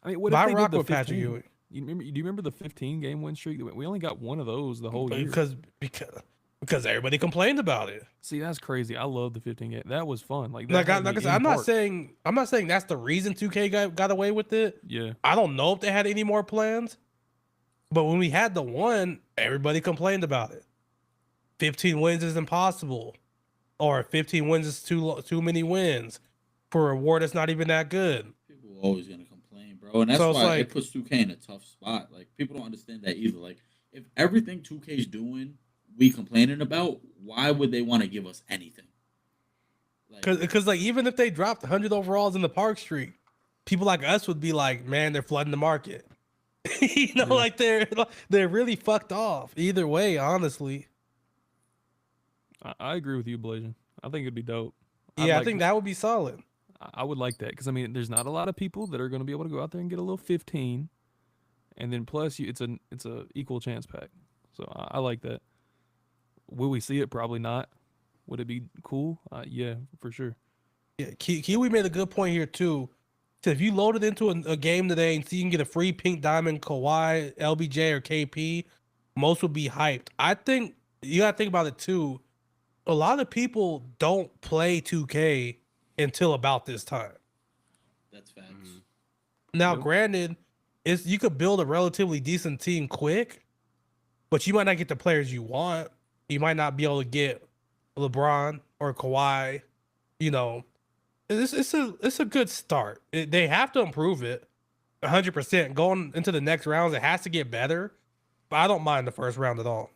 I mean, what But if I they rock did the with Patrick 15? Ewing Do you remember the 15 game win streak? We only got one of those the whole year. because everybody complained about it. See, that's crazy. I love the 15 game. That was fun. Like that. Like had I me said, in I'm not park. saying that's the reason 2K got away with it. Yeah. I don't know if they had any more plans, but when we had the one, everybody complained about it. 15 wins is impossible, or 15 wins is too many wins for a reward that's not even that good. People are always gonna complain, bro, and that's So it's why like- it puts 2K in a tough spot. Like people don't understand that either. Like if everything 2K's doing, we complaining about, why would they want to give us anything? Like, Because like even if they dropped 100 overalls in the park streak, people like us would be like, man, they're flooding the market. You know, Yeah. like they're really fucked off. Either way, honestly. I agree with you, Blasian. I think it'd be dope. Yeah, I think that would be solid. I would like that because I mean, there's not a lot of people that are going to be able to go out there and get a little 15, and then plus it's a equal chance pack. So I like that. Will we see it? Probably not. Would it be cool? Yeah, for sure. Yeah, Kiwi made a good point here too. So if you loaded into a game today and see you can get a free pink diamond, Kawhi, LBJ, or KP, most would be hyped. I think you gotta think about it too. A lot of people don't play 2K until about this time. that's facts. Now, Yep. granted, you could build a relatively decent team quick, but you might not get the players you want. You might not be able to get LeBron or Kawhi. You know, it's a good start. They have to improve it 100%. Going into the next rounds, it has to get better. But I don't mind the first round at all.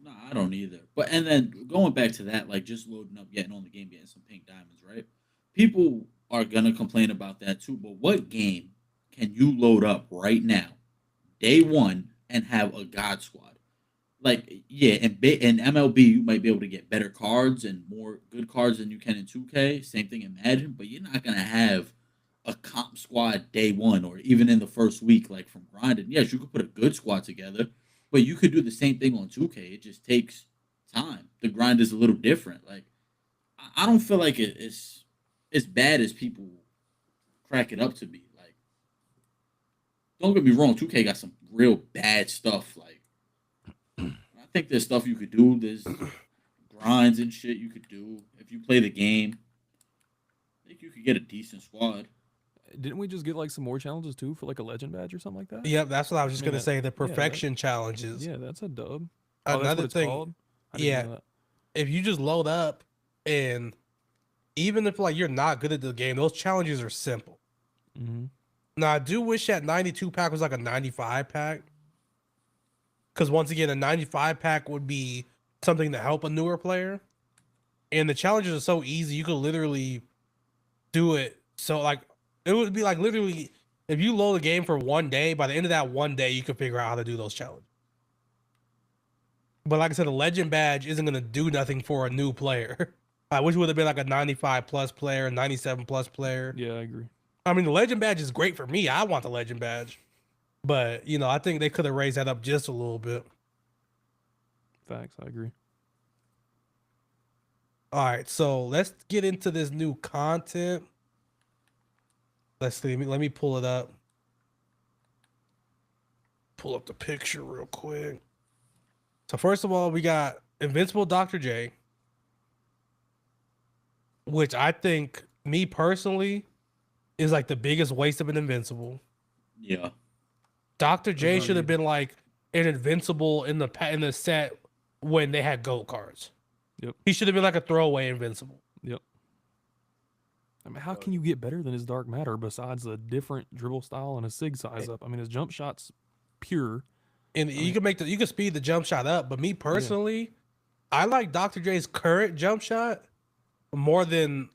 No, I don't either. But and then going back to that, like just loading up, getting on the game, getting some pink diamonds, right? People are gonna complain about that too. But what game can you load up right now, day one, and have a God squad? Like, yeah, in MLB, you might be able to get better cards and more good cards than you can in 2K. Same thing in Madden, but you're not gonna have a comp squad day one or even in the first week, like from grinding. Yes, you could put a good squad together, but you could do the same thing on 2K. It just takes time. The grind is a little different. Like, I don't feel like it's as bad as people crack it up to be. Like, don't get me wrong, 2K got some real bad stuff. Like, I think there's stuff you could do. There's grinds and shit you could do if you play the game. I think you could get a decent squad. Didn't we just get like some more challenges too for like a legend badge or something like that? Yep, that's what I was just I mean, gonna say. The right. perfection challenges. Yeah, that's a dub. Oh, that's Another what it's thing, called? I didn't yeah. know that. if you just load up and even if like you're not good at the game, those challenges are simple. Mm-hmm. Now I do wish that 92 pack was like a 95 pack. Because once again, a 95 pack would be something to help a newer player. And the challenges are so easy, you could literally do it. So like it would be like literally if you load the game for one day, by the end of that one day, you could figure out how to do those challenges. But like I said, a legend badge isn't gonna do nothing for a new player. I wish it would have been like a 95 plus player, 97 plus player. Yeah, I agree. I mean, the legend badge is great for me. I want the legend badge. But, you know, I think they could have raised that up just a little bit. Facts, I agree. All right, so let's get into this new content. Let's see. Let me pull it up. Pull up the picture real quick. So first of all, we got Invincible Dr. J, which I think, me personally, is like the biggest waste of an Invincible. Yeah. Dr. J Agreed. should have been like an Invincible in the set when they had gold cards. Yep. He should have been like a throwaway Invincible. Yep. I mean, how can you get better than his dark matter besides a different dribble style and a sig size up? I mean, his jump shot's pure. And you can speed the jump shot up, but me personally, I like Dr. J's current jump shot more than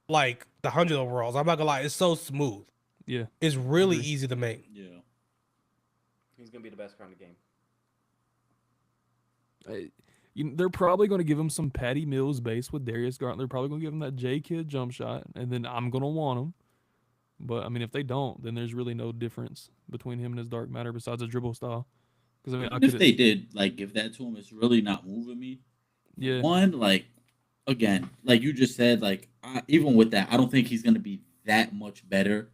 like the 100 overalls. I'm not gonna lie, it's so smooth. Yeah. It's really Agree. easy to make. Yeah. He's gonna be the best card in the game. They're probably going to give him some Patty Mills base with Darius Garland. They're probably going to give him that J Kid jump shot, and then I'm going to want him. But I mean, if they don't, then there's really no difference between him and his dark matter besides a dribble style. Because I mean, Even if they did like give that to him, it's really not moving me. yeah, One, like again, like you just said, like even with that, I don't think he's gonna be that much better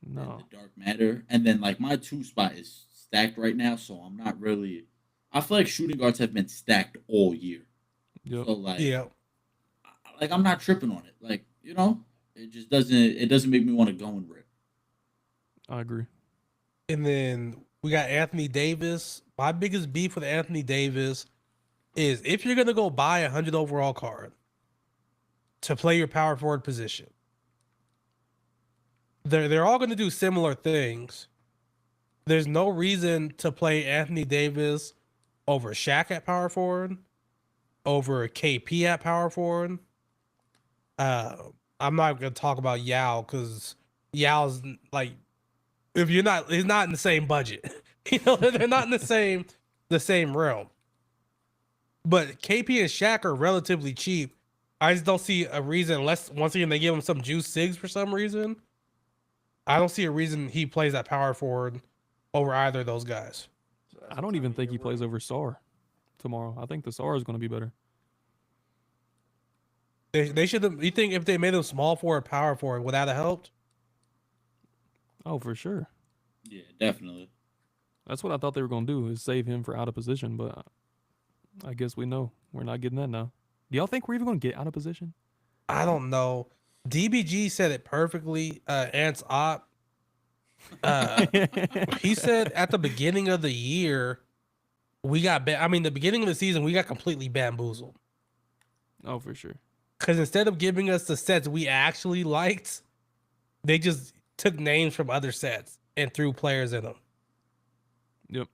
No. the Dark Matter, and then like my 2 spot is stacked right now, so I'm not really. I feel like shooting guards have been stacked all year, Yep. so like, Yeah. I'm not tripping on it. Like it just doesn't make me want to go and rip. I agree. And then we got Anthony Davis. My biggest beef with Anthony Davis is if you're gonna go buy a 100 overall card to play your power forward position, they're all gonna do similar things. There's no reason to play Anthony Davis over Shaq at power forward, over KP at power forward. I'm not gonna talk about Yao because Yao's like, if you're not, he's not in the same budget. They're not in the same realm. But KP and Shaq are relatively cheap. I just don't see a reason, unless once again they give him some juice SIGs for some reason. I don't see a reason he plays at power forward over either of those guys. So that's I what don't time even of think year he plays we're in. over Sar tomorrow. I think the Sar is going to be better. They should have. You think if they made him small forward, power forward, would that have helped? Oh, for sure. Yeah, definitely. That's what I thought they were going to do, is save him for out of position, but I guess we know we're not getting that now. Do y'all think we're even going to get out of position? I don't know. DBG said it perfectly. Ants Op. He said at the beginning of the year, the beginning of the season, we got completely bamboozled. Oh, for sure. Because instead of giving us the sets we actually liked, they just took names from other sets and threw players in them. Yep.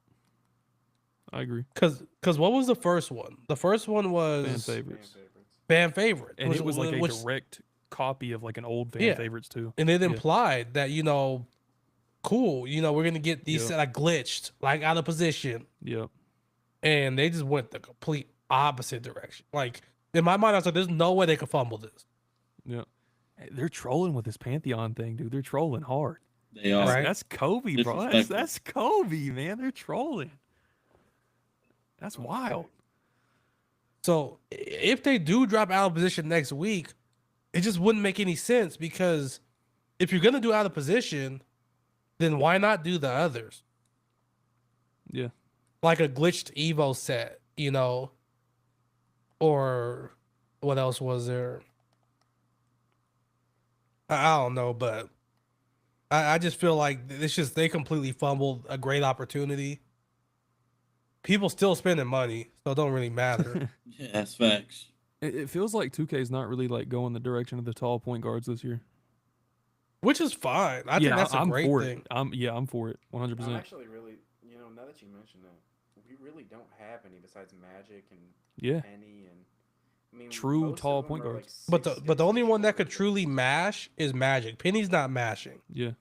I agree. Because what was the first one? The first one was Fan Fan favorites. favorites. fan favorite. And it was like a which- direct copy of like an old fan Yeah. favorites too. and it Yeah. implied that, cool, we're going to get these Yep. set like glitched, like out of position. Yep. And they just went the complete opposite direction. Like, in my mind, I was like, there's no way they could fumble this. Yep. Hey, they're trolling with this Pantheon thing, dude. They're trolling hard. They are. Right. That's Kobe, bro. Disrespectful. That's Kobe, man. They're trolling. That's wild. So if they do drop out of position next week, it just wouldn't make any sense, because if you're going to do out of position, then why not do the others? Yeah. Like a glitched Evo set, or what else was there? I don't know, but I just feel like they completely fumbled a great opportunity. People still spending money, so it don't really matter. Yeah, that's facts. It feels like 2K is not really like going the direction of the tall point guards this year. Which is fine. I think that's a I'm great for thing. it. I'm for it. 100%. I'm actually really, now that you mention that, we really don't have any besides Magic and Yeah. Penny and. I mean, True most of tall them point are, guards. like, But the only 6'6" one that could shorter. truly mash is Magic. Penny's not mashing. Yeah.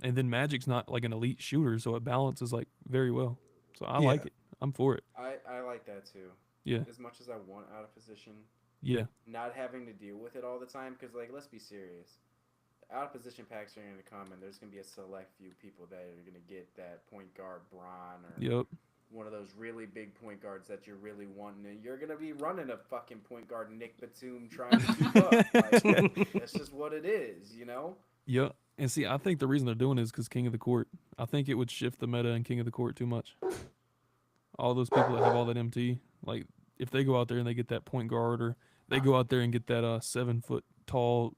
And then Magic's not like an elite shooter, so it balances like very well. So I like Yeah. it. I'm for it. I like that too. Yeah. As much as I want out of position, Yeah. not having to deal with it all the time, because let's be serious. Out of position packs are going to come, and there's going to be a select few people that are going to get that point guard Bron or Yep. one of those really big point guards that you're really wanting, and you're going to be running a fucking point guard Nick Batum trying to keep up. Like, that's just what it is, Yep. And see, I think the reason they're doing it is because King of the Court. I think it would shift the meta in King of the Court too much. All those people that have all that MT, like if they go out there and they get that point guard, or they go out there and get that 7 foot tall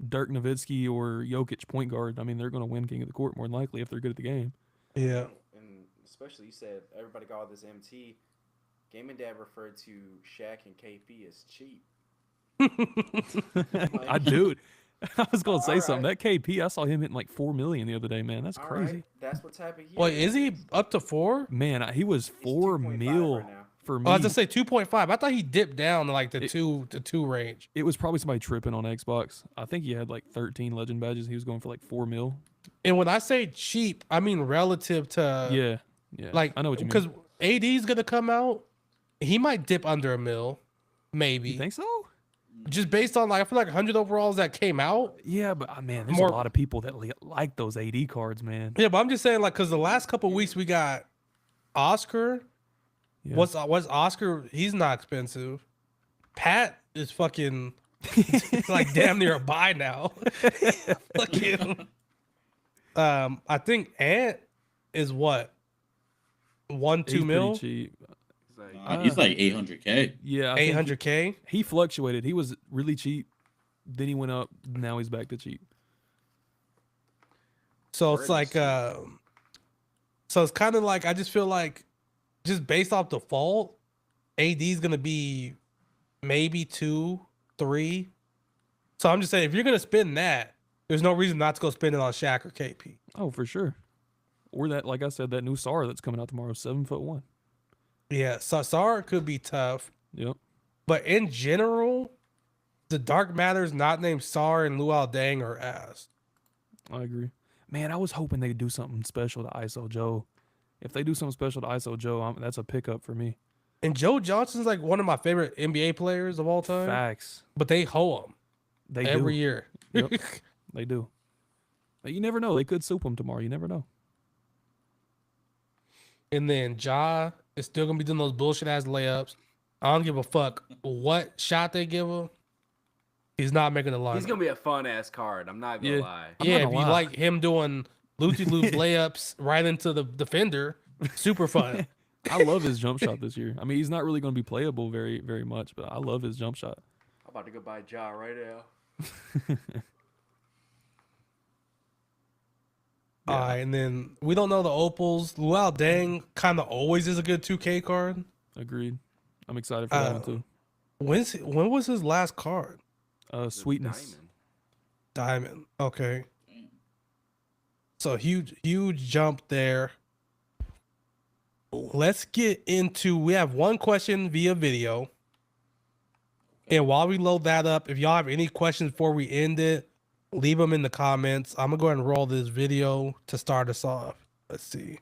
Dirk Nowitzki or Jokic point guard, I mean, they're going to win King of the Court more than likely if they're good at the game. Yeah. And especially you said everybody got all this MT. Game and Dad referred to Shaq and KP as cheap. I do. I was going to say All something. right. That KP, I saw him hitting like 4 million the other day, man. That's All crazy. right, that's what type of year. Wait, is he up to 4? Man, he was He's 4 2.5 mil right now. for me. Oh, I was gonna say 2.5. I thought he dipped down to like the It- 2 range. It was probably somebody tripping on Xbox. I think he had like 13 legend badges. He was going for like 4 mil. And when I say cheap, I mean relative to Yeah. Yeah. like, I know what you mean. because AD's gonna come out, he might dip under $1 million, maybe. You think so? Just based on like, I feel like 100 overalls that came out. Yeah, but man, there's More- a lot of people that like those AD cards, man. Yeah, but I'm just saying, like, because the last couple weeks we got Oscar. Yeah. What's Oscar? He's not expensive. Pat is fucking like damn near a buy now. Fucking, I think Ant is what 1-2 He's pretty mil, cheap. It's like, He's like 800K. Yeah, I think 800K. he fluctuated. He was really cheap, then he went up. Now he's back to cheap. So Word it's is like, cheap. so it's kind of like I just feel like, just based off default, AD is gonna be maybe 2, 3. So I'm just saying, if you're gonna spend that, there's no reason not to go spend it on Shaq or KP. Oh, for sure. Or that, like I said, that new SAR that's coming out tomorrow, 7'1". Yeah, so Sar could be tough, Yep. but in general, the Dark Matters not named Sar and Luau Dang are ass. I agree. Man, I was hoping they'd do something special to ISO Joe. If they do something special to ISO Joe, that's a pickup for me. And Joe Johnson's like one of my favorite NBA players of all time. Facts. But they hoe him They every do. year. Yep. They do. But you never know. They could soup him tomorrow. You never know. And then Ja is still gonna be doing those bullshit ass layups. I don't give a fuck what shot they give him. He's not making the lineup. he's gonna be a fun ass card. I'm not gonna Yeah. lie. I'm Yeah, not if gonna you lie. like him doing loopy loop layups right into the defender, super fun. I love his jump shot this year. I mean, he's not really going to be playable very, very much, but I love his jump shot. I'm about to go buy Ja right now. All right, and then we don't know the opals. Luau Dang kind of always is a good 2K card. Agreed. I'm excited for that one too. When was his last card? The Sweetness. diamond. Diamond. Okay. So huge jump there. Let's get into, we have one question via video. And while we load that up, if y'all have any questions before we end it, leave them in the comments. I'm gonna go ahead and roll this video to start us off. Let's see.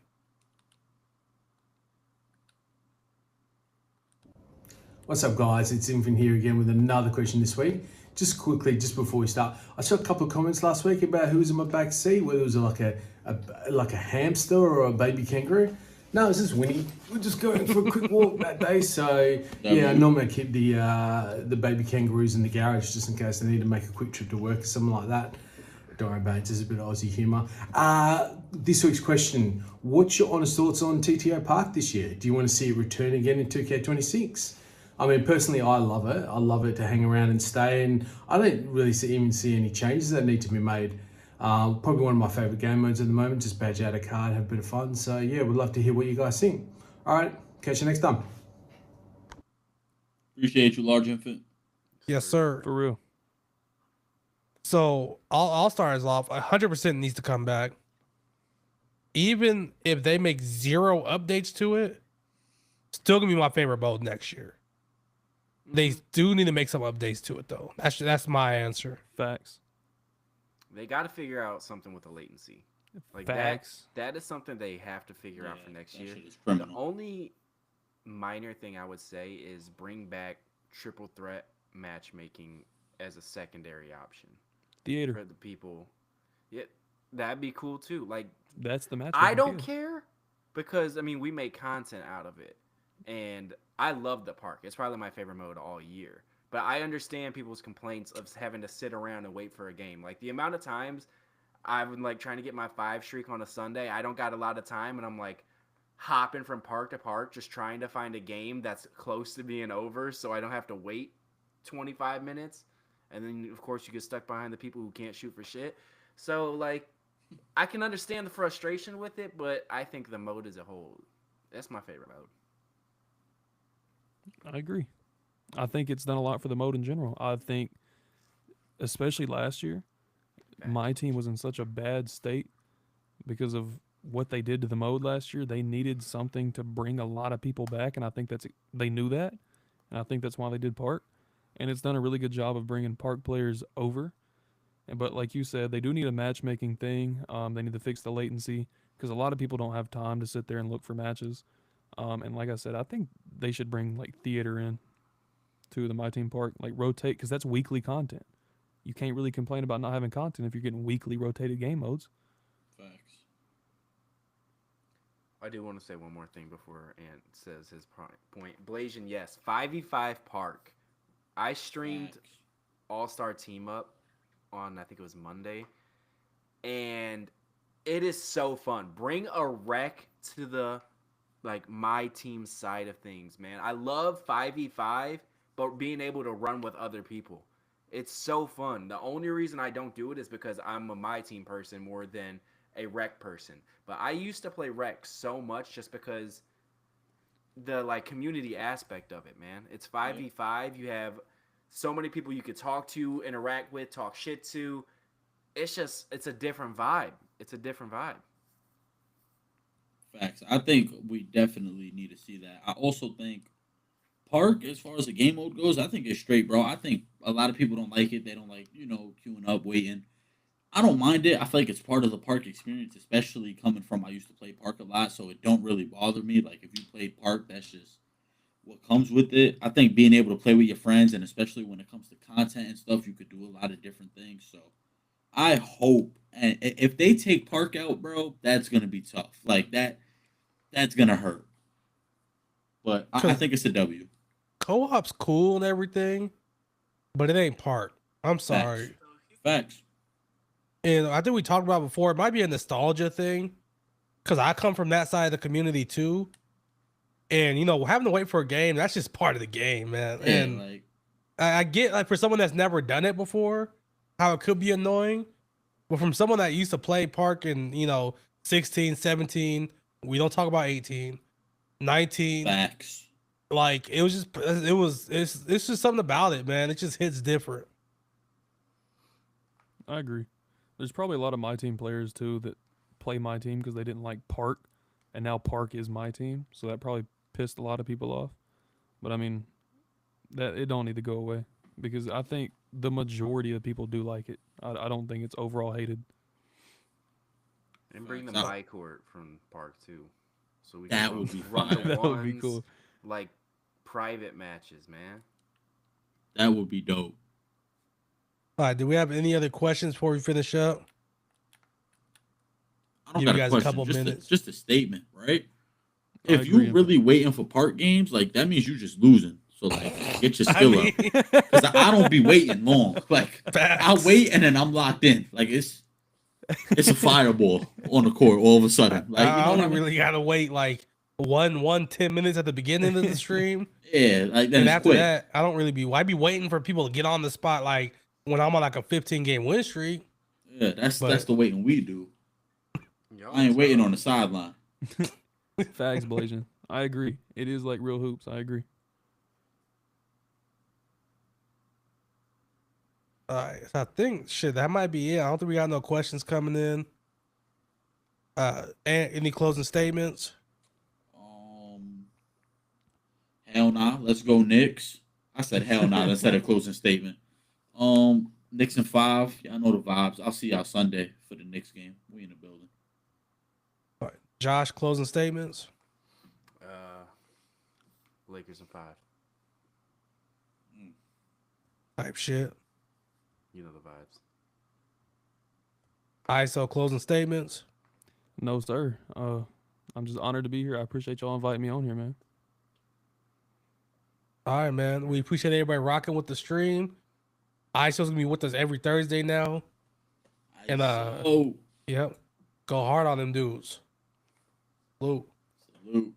What's up, guys? It's Infin here again with another question this week. Just quickly, just before we start, I saw a couple of comments last week about who was in my back seat, whether it was like a hamster or a baby kangaroo. No, it's just Winnie. We're just going for a quick walk that day, so yeah, I normally keep the baby kangaroos in the garage just in case they need to make a quick trip to work or something like that. Don't worry about it, just a bit of Aussie humour. This week's question: what's your honest thoughts on TTO Park this year? Do you want to see it return again in 2K26? I mean, personally, I love it. I love it to hang around and stay, and I don't really even see any changes that need to be made. Probably one of my favourite game modes at the moment, just badge out a card, have a bit of fun. So yeah, we'd love to hear what you guys think. All right, catch you next time. Appreciate you, Large Infant. Yes, sir. For real. So I'll start us off. 100% needs to come back. Even if they make 0 updates to it, still gonna be my favorite mode next year. They do need to make some updates to it though. That's my answer. Facts. They got to figure out something with the latency. Like Facts. that is something they have to figure out for next that year. shit is The criminal. only minor thing I would say is bring back triple threat matchmaking as a secondary option Theater. for the people. Yeah, that'd be cool too. Like That's the match. I don't care because I mean we make content out of it, and I love the park. It's probably my favorite mode all year. But I understand people's complaints of having to sit around and wait for a game. Like the amount of times I've been like trying to get my 5 streak on a Sunday, I don't got a lot of time, and I'm like hopping from park to park just trying to find a game that's close to being over, so I don't have to wait 25 minutes. And then of course you get stuck behind the people who can't shoot for shit. So like I can understand the frustration with it, but I think the mode as a whole, that's my favorite mode. I agree. I think it's done a lot for the mode in general. I think, especially last year, my team was in such a bad state because of what they did to the mode last year. They needed something to bring a lot of people back, and I think they knew that, and I think that's why they did Park. And it's done a really good job of bringing Park players over. But like you said, they do need a matchmaking thing. They need to fix the latency because a lot of people don't have time to sit there and look for matches. And like I said, I think they should bring like theater in to the My Team Park, like rotate, because that's weekly content. You can't really complain about not having content if you're getting weekly rotated game modes. Facts. I do want to say one more thing before Ant says his point. Blasian, yes, 5v5 Park. I streamed Facts. all-star team up on, I think it was Monday, and it is so fun. Bring a wreck to the like my team side of things, man. I love 5v5, but being able to run with other people. It's so fun. The only reason I don't do it is because I'm a my team person more than a rec person. But I used to play rec so much just because the like community aspect of it, man. It's 5v5. You have so many people you could talk to, interact with, talk shit to. It's a different vibe. It's a different vibe. Facts. I think we definitely need to see that. I also think Park, as far as the game mode goes, I think it's straight, bro. I think a lot of people don't like it. They don't like, queuing up, waiting. I don't mind it. I feel like it's part of the Park experience, especially coming from I used to play Park a lot, so it don't really bother me. Like if you played Park, that's just what comes with it. I think being able to play with your friends, and especially when it comes to content and stuff, you could do a lot of different things. So I hope, and if they take Park out, bro, that's gonna be tough. Like that's gonna hurt. But I think it's a W. Co-op's cool and everything, but it ain't Park. I'm sorry. Facts. And I think we talked about before, it might be a nostalgia thing because I come from that side of the community too. And, having to wait for a game, that's just part of the game, man. Yeah, and like I get, like, for someone that's never done it before, how it could be annoying. But from someone that used to play Park in, 16, 17, we don't talk about 18, 19. facts. Like, it's just something about it, man. It just hits different. I agree. There's probably a lot of my team players too that play my team because they didn't like Park, and now Park is my team, so that probably pissed a lot of people off. But I mean, that it don't need to go away because I think the majority of people do like it. I don't think it's overall hated. And bring the No. my court from Park too, so we That can would be run fire. the That would be ones, cool. like private matches, man. That would be dope. All right, do we have any other questions before we finish up? I don't Give got you a guys a question. couple minutes. Just a statement, right? I If agree. you really waiting for Park games, like that means you just losing. So like, get your I skill mean, up. Because I don't be waiting long. Like I facts. wait and then I'm locked in. Like it's a fireball on the court all of a sudden. Like I what only I mean? really gotta wait like 10 minutes at the beginning of the stream. Yeah, like then And it's after quick. that, I don't really I be waiting for people to get on the spot like when I'm on like a 15-game win streak. Yeah, that's But- the waiting we do. Y'all I ain't waiting tough. on the sideline. Fags blazing. I agree. It is like real hoops. I agree. All right, so I think that might be it. I don't think we got no questions coming in. And any closing statements? Hell nah. Let's go Knicks. I said hell nah. Instead of closing statement. Knicks in 5. Y'all know the vibes. I'll see y'all Sunday for the Knicks game. We in the building. All right, Josh, closing statements. Lakers in 5. Type shit. You know the vibes. ISO closing statements. No, sir. I'm just honored to be here. I appreciate y'all inviting me on here, man. All right, man. We appreciate everybody rocking with the stream. ISO's gonna be with us every Thursday now. And, oh, Yep. Go hard on them dudes. Salute. salute.